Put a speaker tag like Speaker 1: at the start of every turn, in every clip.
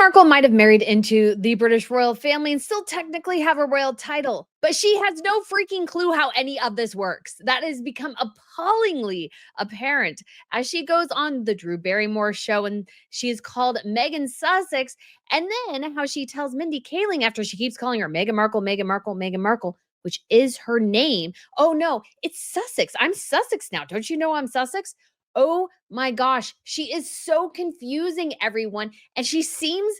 Speaker 1: Markle might have married into the British royal family and still technically have a royal title, but she has no freaking clue how any of this works. That has become appallingly apparent as she goes on the Drew Barrymore show and she's called Meghan Sussex. And then how she tells Mindy Kaling after she keeps calling her Meghan Markle, Meghan Markle, Meghan Markle, which is her name. Oh no, it's Sussex. I'm Sussex now. Don't you know I'm Sussex? Oh my gosh, she is so confusing everyone. And she seems,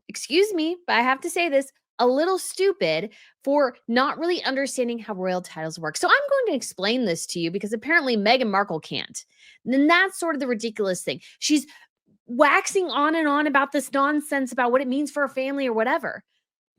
Speaker 1: excuse me, but I have to say this, a little stupid for not really understanding how royal titles work. So I'm going to explain this to you because apparently Meghan Markle can't. And then that's sort of the ridiculous thing. She's waxing on and on about this nonsense about what it means for a family or whatever.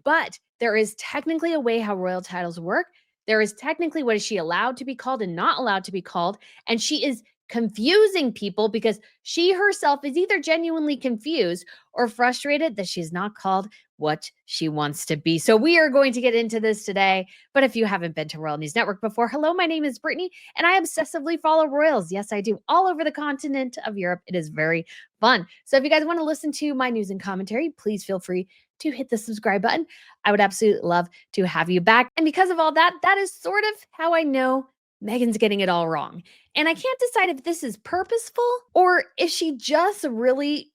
Speaker 1: But there is technically a way how royal titles work. There is technically what is she allowed to be called and not allowed to be called. And she is confusing people because she herself is either genuinely confused or frustrated that she's not called what she wants to be. So we are going to get into this today. But if you haven't been to Royal News Network before, hello, my name is Brittany and I obsessively follow royals. Yes, I do, all over the continent of Europe. It is very fun. So if you guys want to listen to my news and commentary, please feel free to hit the subscribe button. I would absolutely love to have you back. And because of all that, that is sort of how I know Meghan's getting it all wrong. And I can't decide if this is purposeful or if she just really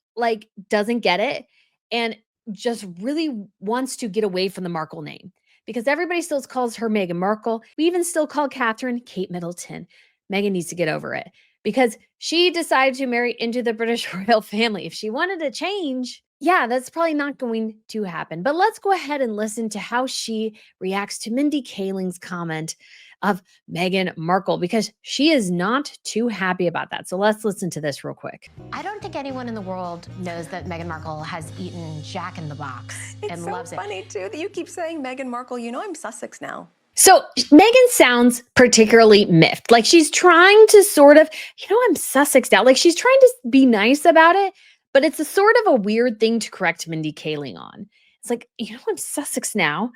Speaker 1: doesn't get it and just really wants to get away from the Markle name because everybody still calls her Meghan Markle. We even still call Catherine Kate Middleton. Meghan needs to get over it because she decided to marry into the British royal family. If she wanted to change, yeah, that's probably not going to happen. But let's go ahead and listen to how she reacts to Mindy Kaling's comment of Meghan Markle because she is not too happy about that. So let's listen to this real quick.
Speaker 2: I don't think anyone in the world knows that Meghan Markle has eaten Jack in the Box and loves it.
Speaker 3: It's so funny too that you keep saying Meghan Markle. You know I'm Sussex now.
Speaker 1: So Meghan sounds particularly miffed. Like she's trying to sort of, I'm Sussex now. Like she's trying to be nice about it, but it's a sort of a weird thing to correct Mindy Kaling on. It's like, I'm Sussex now.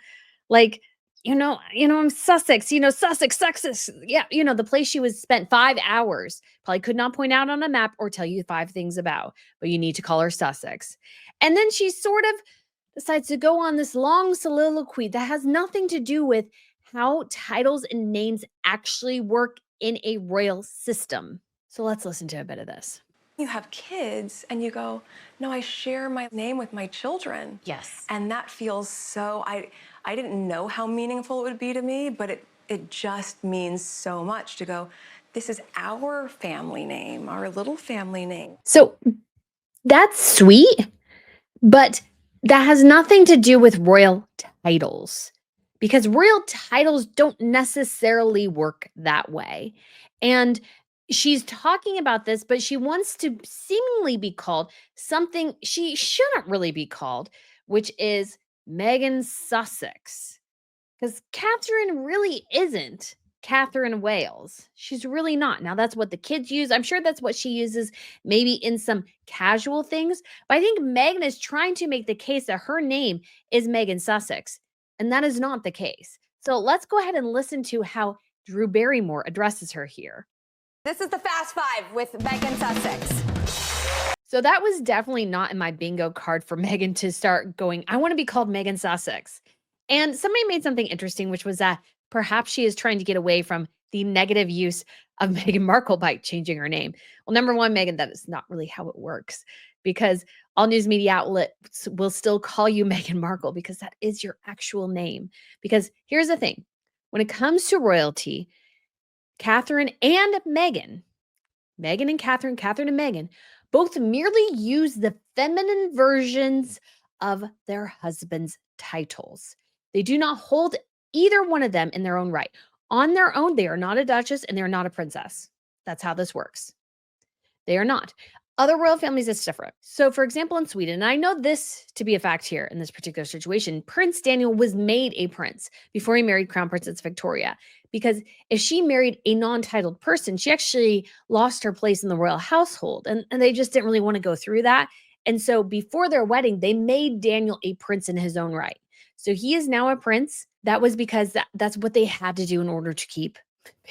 Speaker 1: Like, I'm Sussex, Sussex. Yeah, the place she was spent 5 hours. Probably could not point out on a map or tell you 5 things about, but you need to call her Sussex. And then she sort of decides to go on this long soliloquy that has nothing to do with how titles and names actually work in a royal system. So let's listen to a bit of this.
Speaker 3: You have kids and you go, no, I share my name with my children.
Speaker 2: Yes.
Speaker 3: And that feels so, I didn't know how meaningful it would be to me, but it just means so much to go, this is our family name, our little family name.
Speaker 1: So that's sweet, but that has nothing to do with royal titles because royal titles don't necessarily work that way. And she's talking about this, but she wants to seemingly be called something she shouldn't really be called, which is Meghan Sussex. Because Catherine really isn't Catherine Wales. She's really not. Now, that's what the kids use. I'm sure that's what she uses maybe in some casual things. But I think Meghan is trying to make the case that her name is Meghan Sussex. And that is not the case. So let's go ahead and listen to how Drew Barrymore addresses her here.
Speaker 4: This is the Fast Five with Meghan Sussex.
Speaker 1: So that was definitely not in my bingo card for Meghan to start going, I want to be called Meghan Sussex. And somebody made something interesting, which was that perhaps she is trying to get away from the negative use of Meghan Markle by changing her name. Well, number one, Meghan, that is not really how it works because all news media outlets will still call you Meghan Markle because that is your actual name. Because here's the thing, when it comes to royalty, Catherine and Meghan and Catherine and Meghan, both merely use the feminine versions of their husband's titles. They do not hold either one of them in their own right. On their own, they are not a duchess and they're not a princess. That's how this works. They are not. Other royal families, it's different. So, for example, in Sweden, and I know this to be a fact here in this particular situation, Prince Daniel was made a prince before he married Crown Princess Victoria. Because if she married a non-titled person, she actually lost her place in the royal household. And they just didn't really want to go through that. And so before their wedding, they made Daniel a prince in his own right. So he is now a prince. That was because that's what they had to do in order to keep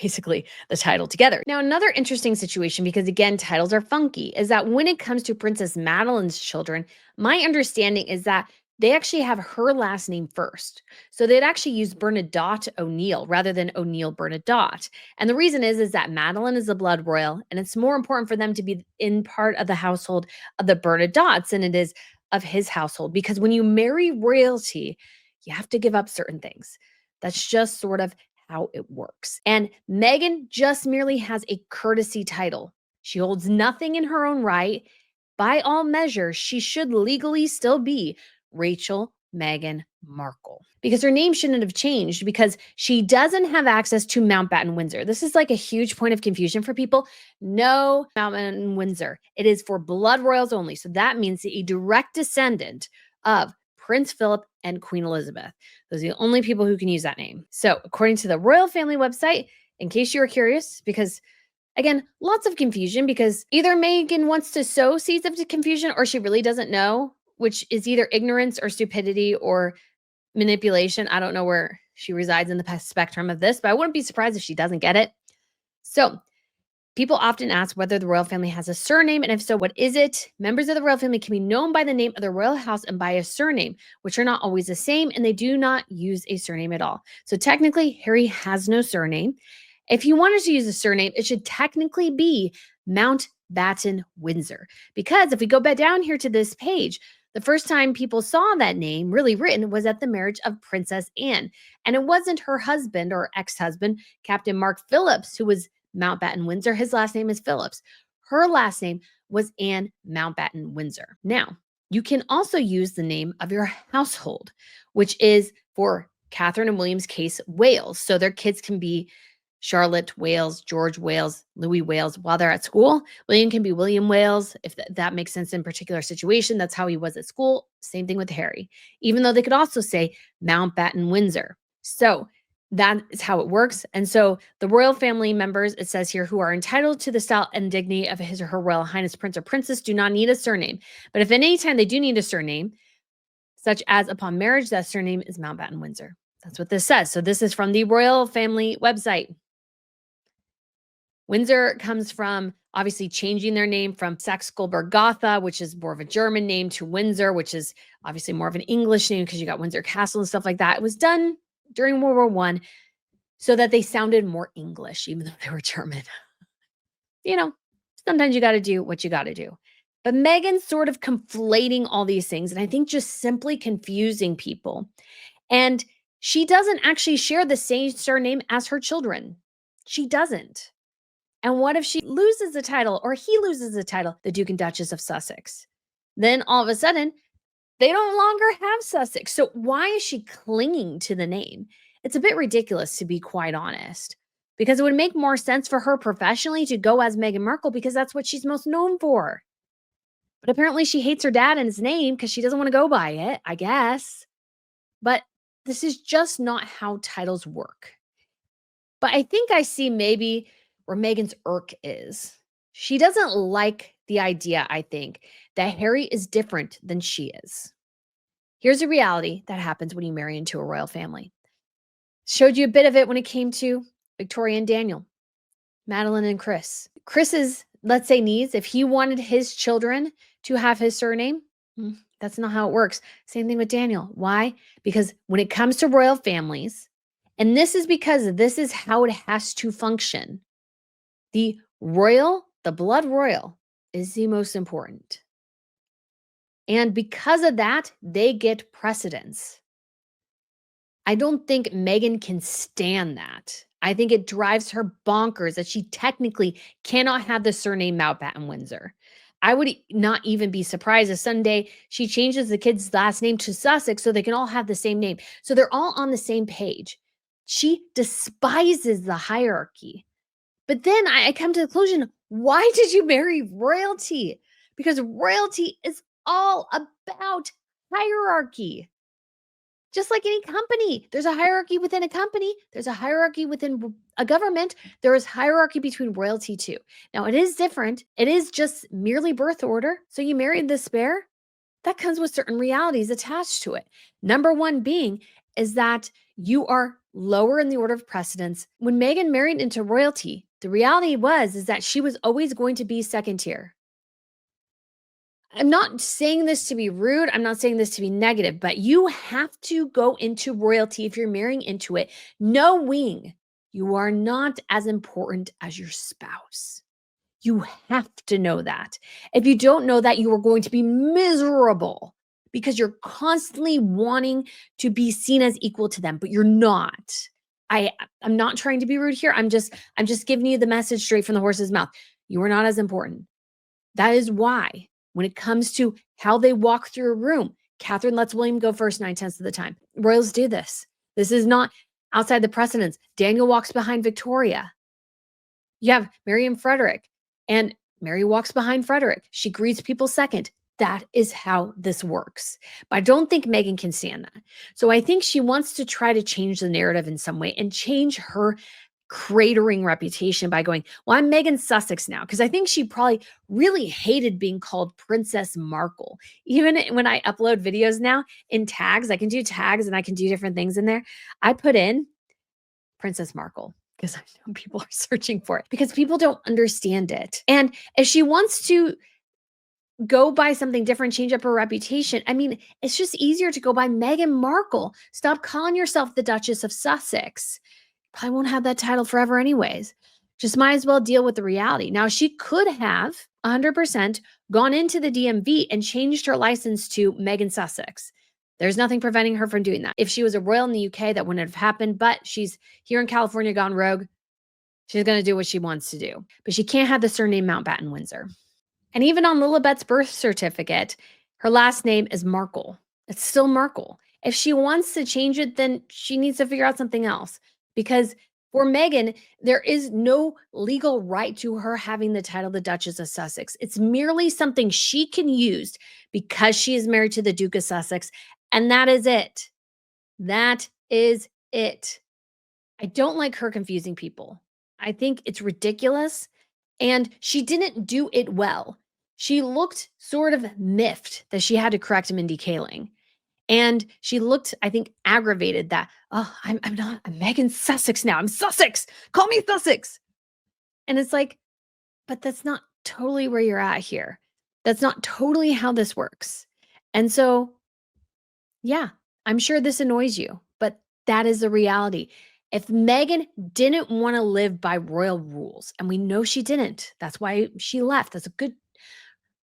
Speaker 1: basically the title together. Now, another interesting situation, because again, titles are funky, is that when it comes to Princess Madeline's children, my understanding is that they actually have her last name first. So they'd actually use Bernadotte O'Neill rather than O'Neill Bernadotte. And the reason is that Madeline is a blood royal, and it's more important for them to be in part of the household of the Bernadottes than it is of his household. Because when you marry royalty, you have to give up certain things. That's just sort of how it works. And Meghan just merely has a courtesy title. She holds nothing in her own right. By all measures, she should legally still be Rachel Meghan Markle, because her name shouldn't have changed, because she doesn't have access to Mountbatten Windsor. This is like a huge point of confusion for people. No Mountbatten Windsor. It is for blood royals only. So that means a direct descendant of Prince Philip and Queen Elizabeth. Those are the only people who can use that name. So according to the royal family website, in case you were curious, because again, lots of confusion, because either Meghan wants to sow seeds of confusion or she really doesn't know, which is either ignorance or stupidity or manipulation. I don't know where she resides in the spectrum of this, but I wouldn't be surprised if she doesn't get it. So people often ask whether the royal family has a surname, and if so, what is it? Members of the royal family can be known by the name of the royal house and by a surname, which are not always the same, and they do not use a surname at all. So technically, Harry has no surname. If he wanted to use a surname, it should technically be Mountbatten Windsor. Because if we go back down here to this page, the first time people saw that name really written was at the marriage of Princess Anne. And it wasn't her husband or ex-husband, Captain Mark Phillips, who was Mountbatten Windsor. His last name is Phillips. Her last name was Anne Mountbatten Windsor. Now, you can also use the name of your household, which is, for Catherine and William's case, Wales. So their kids can be Charlotte Wales, George Wales, Louis Wales while they're at school. William can be William Wales, if that makes sense in a particular situation. That's how he was at school. Same thing with Harry, even though they could also say Mountbatten Windsor. So that is how it works. And so the royal family members, it says here, who are entitled to the style and dignity of his or her royal highness prince or princess, do not need a surname. But if at any time they do need a surname, such as upon marriage, that surname is Mountbatten Windsor. That's what this says. So this is from the royal family website. Windsor comes from obviously changing their name from Saxe-Coburg-Gotha, which is more of a German name, to Windsor, which is obviously more of an English name because you got Windsor Castle and stuff like that. It was done during World War I so that they sounded more English, even though they were German. You know, sometimes you got to do what you got to do. But Meghan's sort of conflating all these things, and I think just simply confusing people. And she doesn't actually share the same surname as her children. She doesn't. And what if she loses the title, or he loses the title, the Duke and Duchess of Sussex? Then all of a sudden, they no longer have Sussex. So why is she clinging to the name? It's a bit ridiculous, to be quite honest, because it would make more sense for her professionally to go as Meghan Markle, because that's what she's most known for. But apparently she hates her dad and his name because she doesn't want to go by it, I guess. But this is just not how titles work. But I think I see maybe where Meghan's irk is. She doesn't like the idea, I think, that Harry is different than she is. Here's a reality that happens when you marry into a royal family. Showed you a bit of it when it came to Victoria and Daniel, Madeline and Chris. Chris's, let's say, needs, if he wanted his children to have his surname, that's not how it works. Same thing with Daniel. Why? Because when it comes to royal families, and this is because this is how it has to function, the blood royal is the most important. And because of that, they get precedence. I don't think Meghan can stand that. I think it drives her bonkers that she technically cannot have the surname Mountbatten Windsor. I would not even be surprised if someday she changes the kid's last name to Sussex so they can all have the same name. So they're all on the same page. She despises the hierarchy. But then I come to the conclusion, why did you marry royalty? Because royalty is all about hierarchy. Just like any company, there's a hierarchy within a company. There's a hierarchy within a government. There is hierarchy between royalty too. Now, it is different. It is just merely birth order. So you married the spare. That comes with certain realities attached to it. Number one being, is that you are lower in the order of precedence. When Meghan married into royalty, the reality is that she was always going to be second tier. I'm not saying this to be rude. I'm not saying this to be negative, but you have to go into royalty if you're marrying into it, knowing you are not as important as your spouse. You have to know that. If you don't know that, you are going to be miserable because you're constantly wanting to be seen as equal to them, but you're not. I'm not trying to be rude here. I'm just giving you the message straight from the horse's mouth. You are not as important. That is why when it comes to how they walk through a room, Catherine lets William go first 9/10 of the time. Royals do this. This is not outside the precedence. Daniel walks behind Victoria. You have Mary and Frederick, and Mary walks behind Frederick. She greets people second. That is how this works. But I don't think Meghan can stand that. So I think she wants to try to change the narrative in some way and change her cratering reputation by going, well, I'm Meghan Sussex now. Because I think she probably really hated being called Princess Markle. Even when I upload videos now in tags, I can do tags and I can do different things in there. I put in Princess Markle because I know people are searching for it because people don't understand it. And if she wants to go by something different, change up her reputation, I mean, it's just easier to go by Meghan Markle. Stop calling yourself the Duchess of Sussex. Probably won't have that title forever anyways. Just might as well deal with the reality. Now, she could have 100% gone into the DMV and changed her license to Meghan Sussex. There's nothing preventing her from doing that. If she was a royal in the UK, that wouldn't have happened, but she's here in California gone rogue. She's going to do what she wants to do. But she can't have the surname Mountbatten Windsor. And even on Lilibet's birth certificate, her last name is Markle. It's still Markle. If she wants to change it, then she needs to figure out something else. Because for Meghan, there is no legal right to her having the title the Duchess of Sussex. It's merely something she can use because she is married to the Duke of Sussex. And that is it. That is it. I don't like her confusing people. I think it's ridiculous. And she didn't do it well. She looked sort of miffed that she had to correct Mindy Kaling. And she looked, I think, aggravated that, oh, I'm Meghan Sussex now. I'm Sussex. Call me Sussex. And it's like, but that's not totally where you're at here. That's not totally how this works. And so, yeah, I'm sure this annoys you, but that is the reality. If Meghan didn't want to live by royal rules, and we know she didn't, that's why she left. That's a good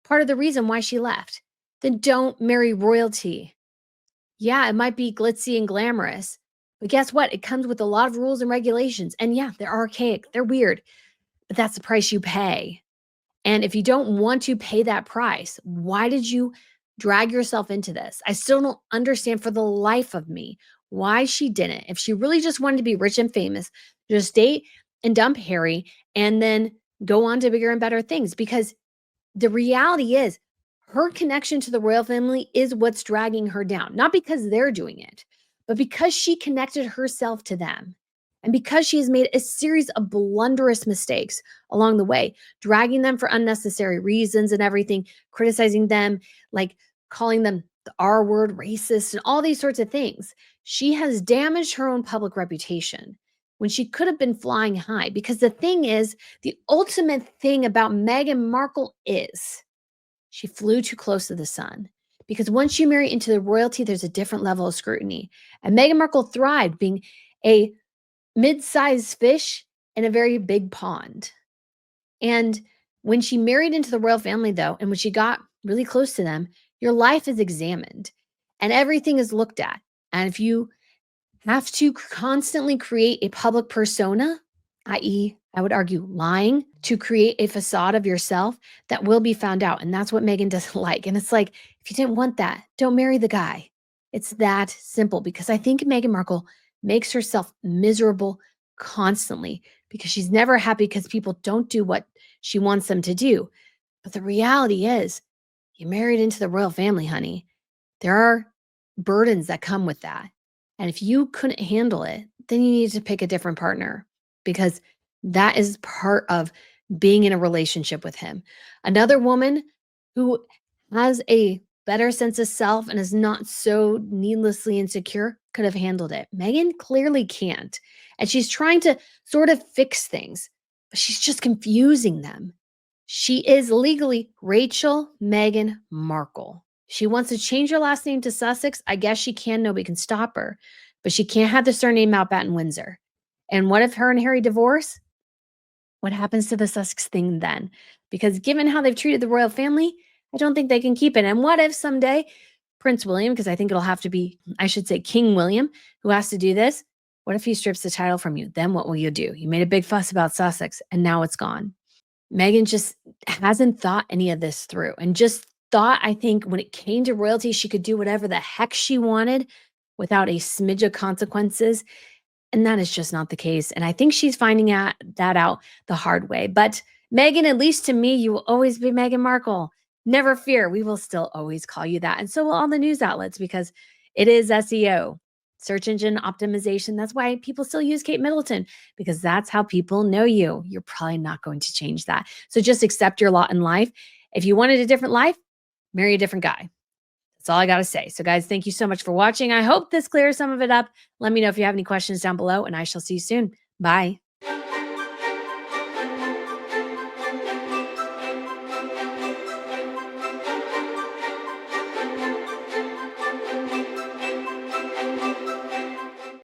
Speaker 1: part of the reason why she left. Then don't marry royalty. Yeah, it might be glitzy and glamorous, but guess what? It comes with a lot of rules and regulations. And yeah, they're archaic, they're weird, but that's the price you pay. And if you don't want to pay that price, why did you drag yourself into this? I still don't understand for the life of me why she didn't. If she really just wanted to be rich and famous, just date and dump Harry and then go on to bigger and better things. Because the reality is, her connection to the royal family is what's dragging her down. Not because they're doing it, but because she connected herself to them. And because she has made a series of blunderous mistakes along the way, dragging them for unnecessary reasons and everything, criticizing them, like calling them the R word, racist, and all these sorts of things. She has damaged her own public reputation when she could have been flying high. Because the thing is, the ultimate thing about Meghan Markle is she flew too close to the sun. Because once you marry into the royalty, there's a different level of scrutiny. And Meghan Markle thrived being a mid-sized fish in a very big pond. And when she married into the royal family, though, and when she got really close to them, your life is examined and everything is looked at. And if you have to constantly create a public persona, i.e., I would argue lying to create a facade of yourself, that will be found out. And that's what Meghan doesn't like. And it's like, if you didn't want that, don't marry the guy. It's that simple. Because I think Meghan Markle makes herself miserable constantly because she's never happy because people don't do what she wants them to do. But the reality is, you married into the royal family, honey. There are burdens that come with that. And if you couldn't handle it, then you need to pick a different partner, because that is part of being in a relationship with him. Another woman who has a better sense of self and is not so needlessly insecure could have handled it. Meghan clearly can't. And she's trying to sort of fix things, but she's just confusing them. She is legally Rachel Meghan Markle. She wants to change her last name to Sussex. I guess she can. Nobody can stop her. But she can't have the surname Mountbatten Windsor. And what if her and Harry divorce? What happens to the Sussex thing then? Because given how they've treated the royal family, I don't think they can keep it. And what if someday Prince William, because I think it'll have to be, I should say King William, who has to do this, what if he strips the title from you? Then what will you do? You made a big fuss about Sussex and now it's gone. Meghan just hasn't thought any of this through and just thought, I think, when it came to royalty, she could do whatever the heck she wanted without a smidge of consequences. And that is just not the case. And I think she's finding that out the hard way. But Meghan, at least to me, you will always be Meghan Markle. Never fear. We will still always call you that. And so will all the news outlets because it is SEO, search engine optimization. That's why people still use Kate Middleton because that's how people know you. You're probably not going to change that. So just accept your lot in life. If you wanted a different life, marry a different guy. That's all I got to say. So guys, thank you so much for watching. I hope this clears some of it up. Let me know if you have any questions down below and I shall see you soon. Bye.